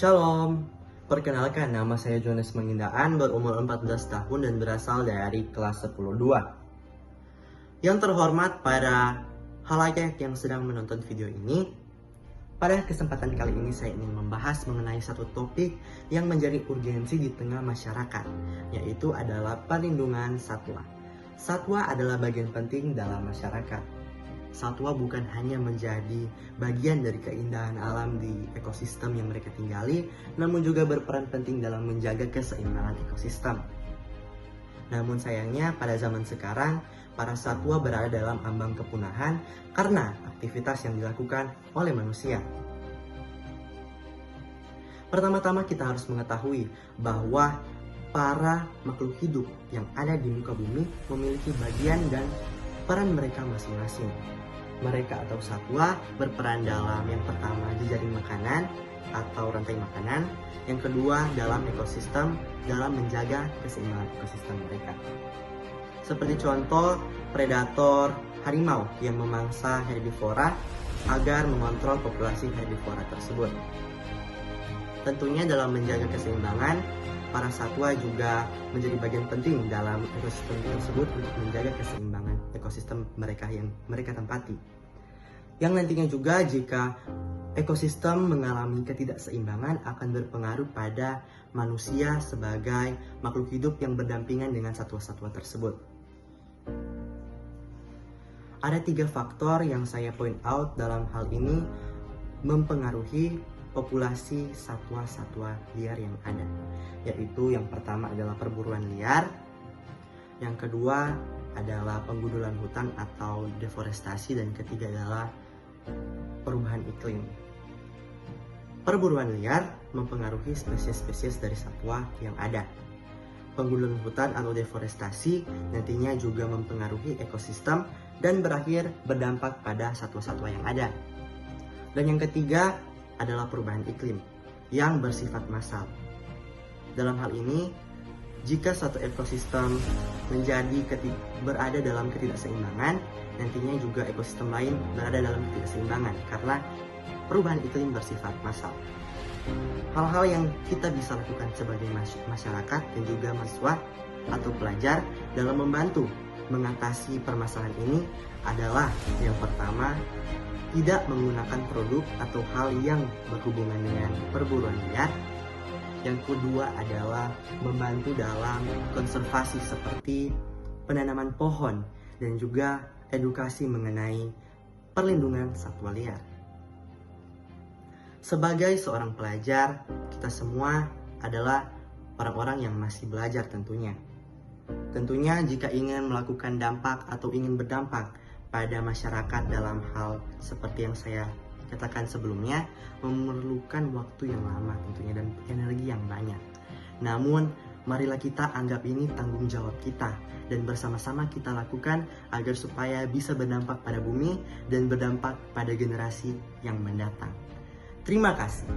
Shalom, perkenalkan nama saya Jonas Mangindaan, berumur 14 tahun dan berasal dari kelas 10-2. Yang terhormat para halayak yang sedang menonton video ini, pada kesempatan kali ini saya ingin membahas mengenai satu topik yang menjadi urgensi di tengah masyarakat, yaitu adalah perlindungan satwa. Satwa adalah bagian penting dalam masyarakat. Satwa bukan hanya menjadi bagian dari keindahan alam di ekosistem yang mereka tinggali, namun juga berperan penting dalam menjaga keseimbangan ekosistem. Namun sayangnya pada zaman sekarang, para satwa berada dalam ambang kepunahan karena aktivitas yang dilakukan oleh manusia. Pertama-tama kita harus mengetahui bahwa para makhluk hidup yang ada di muka bumi memiliki bagian dan peran mereka masing-masing. Mereka atau satwa berperan dalam yang pertama jejaring makanan atau rantai makanan, yang kedua dalam ekosistem dalam menjaga keseimbangan ekosistem mereka. Seperti contoh predator harimau yang memangsa herbivora agar mengontrol populasi herbivora tersebut. Tentunya dalam menjaga keseimbangan, para satwa juga menjadi bagian penting dalam ekosistem tersebut untuk menjaga keseimbangan ekosistem mereka yang mereka tempati. Yang nantinya juga jika ekosistem mengalami ketidakseimbangan akan berpengaruh pada manusia sebagai makhluk hidup yang berdampingan dengan satwa-satwa tersebut. Ada 3 faktor yang saya point out dalam hal ini mempengaruhi populasi satwa-satwa liar yang ada, yaitu yang pertama adalah perburuan liar, yang kedua adalah penggundulan hutan atau deforestasi, dan ketiga adalah perubahan iklim. Perburuan liar mempengaruhi spesies-spesies dari satwa yang ada. Penggundulan hutan atau deforestasi nantinya juga mempengaruhi ekosistem dan berakhir berdampak pada satwa-satwa yang ada. Dan yang ketiga adalah perubahan iklim yang bersifat massal. Dalam hal ini, jika satu ekosistem berada dalam ketidakseimbangan, nantinya juga ekosistem lain berada dalam ketidakseimbangan karena perubahan iklim bersifat massal. Hal-hal yang kita bisa lakukan sebagai masyarakat dan juga mahasiswa atau pelajar dalam membantu mengatasi permasalahan ini adalah yang pertama, tidak menggunakan produk atau hal yang berhubungan dengan perburuan liar. Yang kedua adalah membantu dalam konservasi seperti penanaman pohon dan juga edukasi mengenai perlindungan satwa liar. Sebagai seorang pelajar, kita semua adalah orang-orang yang masih belajar tentunya. Tentunya jika ingin melakukan dampak atau ingin berdampak pada masyarakat dalam hal seperti yang saya katakan sebelumnya, memerlukan waktu yang lama tentunya dan energi yang banyak. Namun, marilah kita anggap ini tanggung jawab kita dan bersama-sama kita lakukan agar supaya bisa berdampak pada bumi dan berdampak pada generasi yang mendatang. Terima kasih.